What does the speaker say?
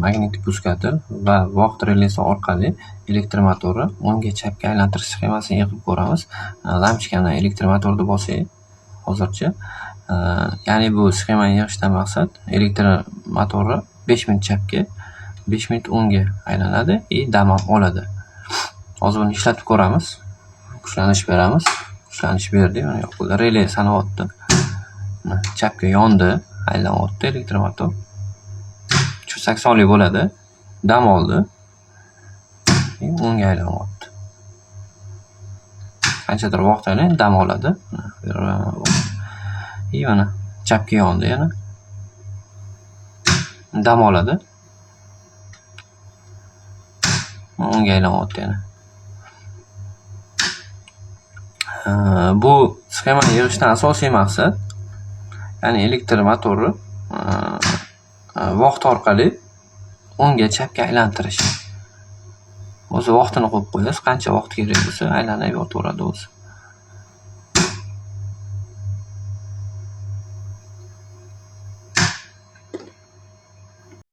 magnetik dvigatelь va vaqt relesi orqali elektromotorni o'ngga chapga aylantirish sxemasini yig'ib ko'ramiz. Lampochkani elektromotorni bosing hozircha. Ya'ni bu sxemani yig'ishdan maqsad elektromotorni 5 minut chapga, 5 minut o'ngga aylanadi va dam oladi. Hozir buni ishlatib ko'ramiz. Kuchlanish beramiz. Kuchlanish berdik. Mana yoqda relay sanayapti. Chapga yondi, aylanyapti elektromotor. 80lik bo'ladi. Dam oldi. O'ngga aylanyapti. Qanchadir vaqtdan keyin dam oladi. Mana chapga yondi yana. Dam oladi. O'ngga aylanyapti yana. Bu sxemani yig'ishdan asosiy maqsad, ya'ni elektromotorni vaqt orqali o'ngga chapga aylantirish. O'zi vaqtini qo'yib qo'yasiz, qancha vaqt kerak bo'lsa aylanib yotaveradi o'zi.